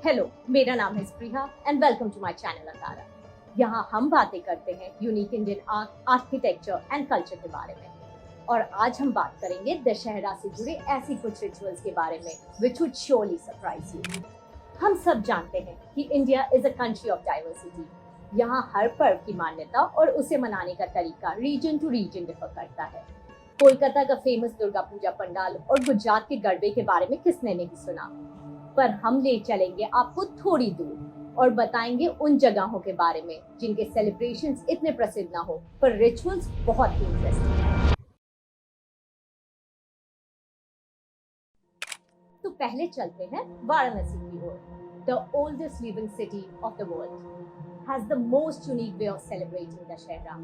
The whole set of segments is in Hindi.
हेलो, मेरा नाम है Supriya and welcome to my channel Angara. यहाँ हम बातें करते हैं unique Indian art, architecture and culture के बारे में। और आज हम बात करेंगे दशहरा से जुड़े ऐसी कुछ रिचुअल्स के बारे में which would surely surprise you। हम सब जानते हैं कि India is a country of diversity. यहाँ हर पर्व की मान्यता और उसे मनाने का तरीका रीजन टू रीजन डिफर करता है। कोलकाता का फेमस दुर्गा पूजा पंडाल और गुजरात के गरबे के बारे में किसने नहीं सुना, पर हम ले चलेंगे आपको थोड़ी दूर और बताएंगे उन जगहों के बारे में जिनके सेलिब्रेशंस इतने प्रसिद्ध ना हो पर रिचुअल्स बहुत ही इंटरेस्टिंग हैं। तो पहले चलते हैं वाराणसी की ओर। The oldest living city of the world has the most unique way of celebrating Dussehra.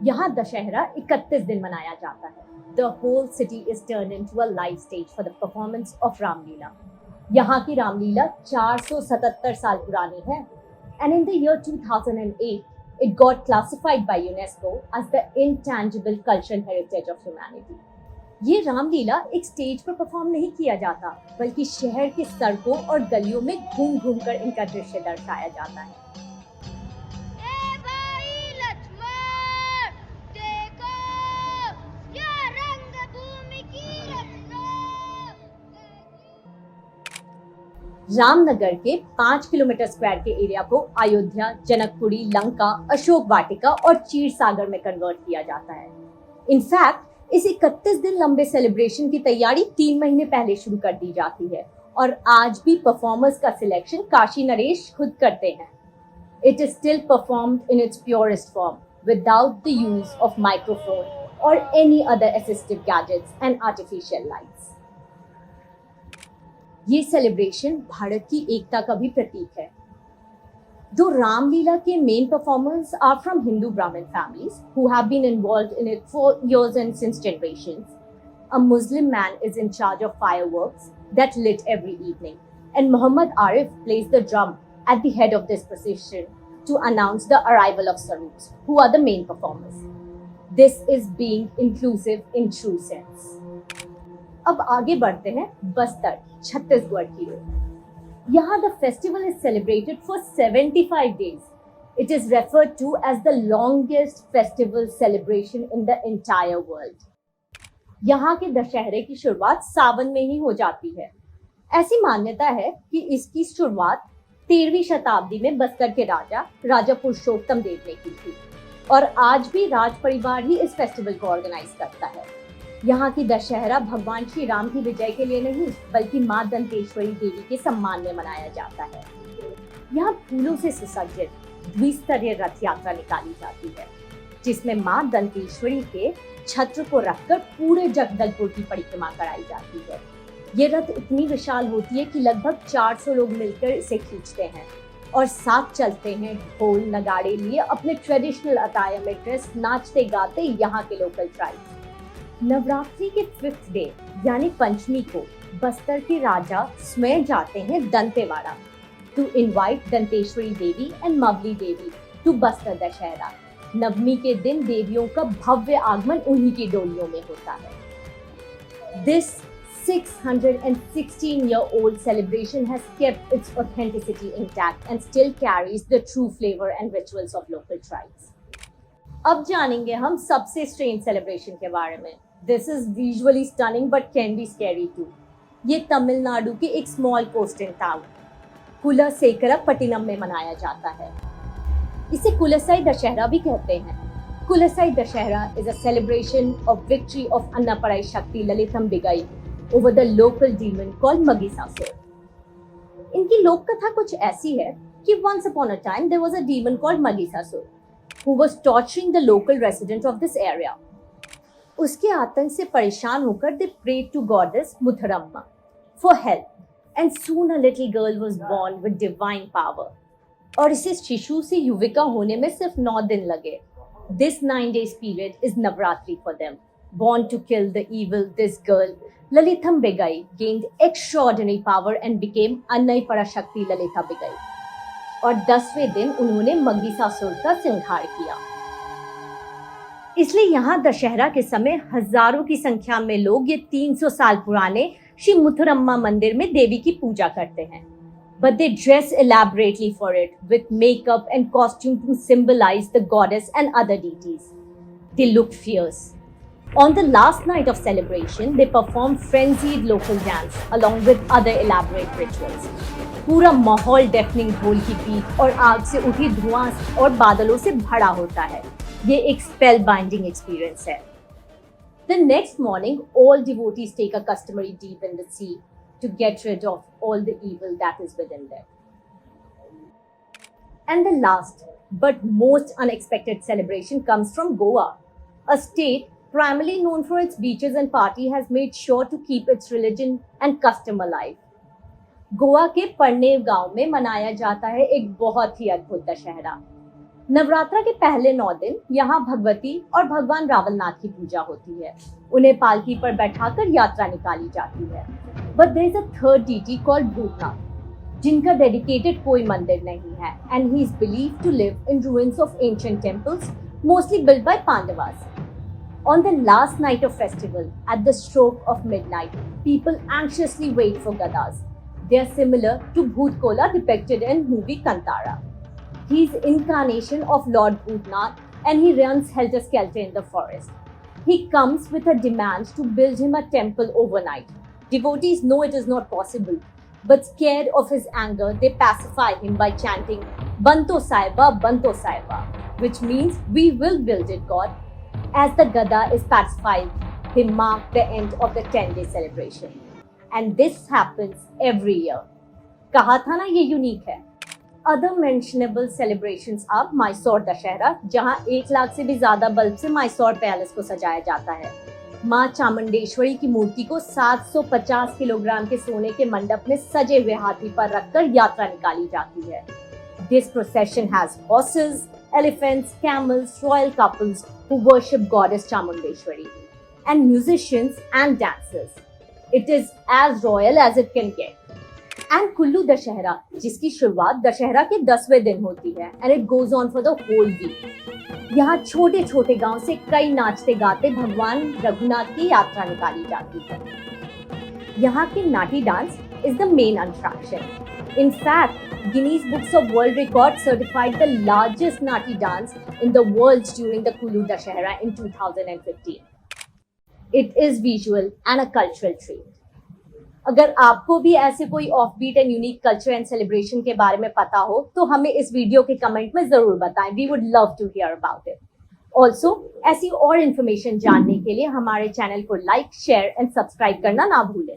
यहाँ दशहरा 31 दिन मनाया जाता है। The whole city is turned into a live stage for the performance of Ramlila. यहाँ की रामलीला 477 साल पुरानी है and in the year 2008 it got classified by UNESCO as the intangible cultural heritage of humanity. ये रामलीला एक स्टेज पर परफॉर्म नहीं किया जाता, बल्कि शहर के सड़कों और गलियों में घूम घूम कर इनका दृश्य दर्शाया जाता है। रामनगर के 5 किलोमीटर स्क्वायर के एरिया को अयोध्या, जनकपुरी, लंका, अशोक वाटिका और चीर सागर में कन्वर्ट किया जाता है। इनफैक्ट इस 31 दिन लंबे सेलिब्रेशन की तैयारी 3 महीने पहले शुरू कर दी जाती है और आज भी परफॉर्मर्स का सिलेक्शन काशी नरेश खुद करते हैं। It is still performed in its purest form without the use of microphone or any other assistive gadgets and artificial lights. ये सेलिब्रेशन भारत की एकता का भी प्रतीक है। दो रामलीला के main performers are from Hindu Brahmin families who have been involved in it for years and since generations. A Muslim man is in charge of fireworks that lit every evening, and Muhammad Arif plays the drum at the head of this procession to announce the arrival of Sarups, who are the main performers. This is being inclusive in true sense. अब आगे बढ़ते हैं बस्तर, छत्तीसगढ़ की ओर। यहाँ the festival is celebrated for 75 days. It is referred to as the longest festival celebration in the entire world. यहाँ के दशहरे की शुरुआत सावन में ही हो जाती है। ऐसी मान्यता है कि इसकी शुरुआत 13वीं शताब्दी में बस्तर के राजा पुरुषोत्तम देव ने की थी और आज भी राज परिवार ही इस फेस्टिवल को ऑर्गेनाइज करता है। यहाँ की दशहरा भगवान श्री राम की विजय के लिए नहीं, बल्कि माँ दंतेश्वरी देवी के सम्मान में मनाया जाता है। यहाँ फूलों से सुसज्जित द्विस्तरीय रथ यात्रा निकाली जाती है, जिसमें माँ दंतेश्वरी के छत्र को रखकर पूरे जगदलपुर की परिक्रमा कराई जाती है। ये रथ इतनी विशाल होती है कि लगभग 400 लोग मिलकर इसे खींचते हैं और साथ चलते हैं ढोल नगाड़े लिए अपने ट्रेडिशनल अटायर में ड्रेस, नाचते गाते यहाँ के लोकल ट्राइब्स। नवरात्रि के 5th डे यानी पंचमी को बस्तर के राजा स्वयं जाते हैं Dantewada to invite Danteshwari Devi and Mavli Devi to Bastar Dussehra. Navami के दिन देवियों का भव्य आगमन उन्हीं की डोलियों में होता है। This 616-year-old celebration has kept its authenticity intact and still carries the true flavor and rituals of local tribes. अब जानेंगे हम सबसे स्ट्रेंज सेलिब्रेशन के बारे में। This is visually stunning but can be scary too. ये तमिलनाडु के एक स्मॉल कोस्टल टाउन कुलसेकरपट्टिनम में मनाया जाता है। इसे कुलसाई दशहरा भी कहते हैं। कुलसाई Dussehra is a celebration of victory of अन्नापराई शक्ति ललितम्बिगई over the local demon called Magisasur. इनकी लोक कथा कुछ ऐसी है कि once upon a time there was a demon called Magisasur who was torturing the local resident of this area. उसके आतंक से परेशान होकर they prayed to goddess Mutharamma for help, and soon a little girl was born with divine power. और इसे शिशु से युविका होने में सिर्फ 9 दिन लगे। This 9 days period is Navratri for them. Born to kill the evil, this girl Lalithambigai gained extraordinary power and became Annai Parashakti Lalithambigai. और 10वें दिन उन्होंने महिषासुर का संहार किया। इसलिए यहाँ दशहरा के समय हजारों की संख्या में लोग ये 300 साल पुराने श्री मुथुरम्मा मंदिर में देवी की पूजा करते हैं। but they dress elaborately for it with makeup and costume to symbolize the goddess and other deities. They look fierce. On the last night of celebration, they perform frenzied local dance along with other elaborate rituals. पूरा माहौल डेफनिंग ढोल की बीट और आग से उठी धुआं और बादलों से भरा होता है। ये एक स्पेल बाइंडिंग एक्सपीरियंस है। The next morning, all devotees take a customary dip in the sea to get rid of all the evil that is within them. And the last but most unexpected celebration comes from Goa. A state primarily known for its beaches and party has made sure to keep its religion and custom alive. Goa के परनेव गांव में मनाया जाता है एक बहुत ही अद्भुत दशहरा। नवरात्रा के पहले 9 दिन यहाँ भगवती और भगवान रावलनाथ की पूजा होती है। उन्हें पालकी पर बैठाकर यात्रा निकाली जाती है। But there is a third deity called Bhutnath, जिनका डेडिकेटेड कोई मंदिर नहीं है, and he is believed to live in ruins of ancient temples, mostly built by Pandavas. On the last night of festival, at the stroke of midnight, people anxiously wait for Gadas. They are similar to Bhoot Kola depicted in movie Kantara. He is incarnation of Lord Bhutnath and he runs helter-skelter in the forest. He comes with a demand to build him a temple overnight. Devotees know it is not possible, but scared of his anger, they pacify him by chanting Banto Saiba, which means we will build it, God. As the Gada is pacified, they mark the end of the 10-day celebration. And this happens every year. कहा था ना ये यूनिक है। Other mentionable celebrations are Mysore Dussehra, जहां 1 लाख से भी ज्यादा बल्ब से Mysore पैलेस को सजाया जाता है। मां चामुंडेश्वरी की मूर्ति को 750 किलोग्राम के सोने के मंडप में सजे हुए हाथी पर रखकर यात्रा निकाली जाती है। This procession has horses, elephants, camels, royal couples who worship goddess Chamundeshwari, and musicians and dancers. It is as royal as it can get. And Kullu Dashehra, जिसकी शुरुआत दशहरा के 10वें दिन होती है, and it goes on for the whole week. यहाँ छोटे छोटे गांव से कई नाचते गाते भगवान रघुनाथ की यात्रा निकाली जाती है। यहाँ के नाटी dance is the main attraction. In fact, Guinness Books of World Records certified the largest nati dance in the world during the Kullu Dashehra in 2015. It is visual and a cultural treat. अगर आपको भी ऐसे कोई off beat and unique culture and celebration के बारे में पता हो तो हमें इस वीडियो के कमेंट में जरूर बताएं। We would love to hear about it. Also ऐसी और इन्फॉर्मेशन जानने के लिए हमारे चैनल को लाइक, शेयर एंड सब्सक्राइब करना ना भूलें।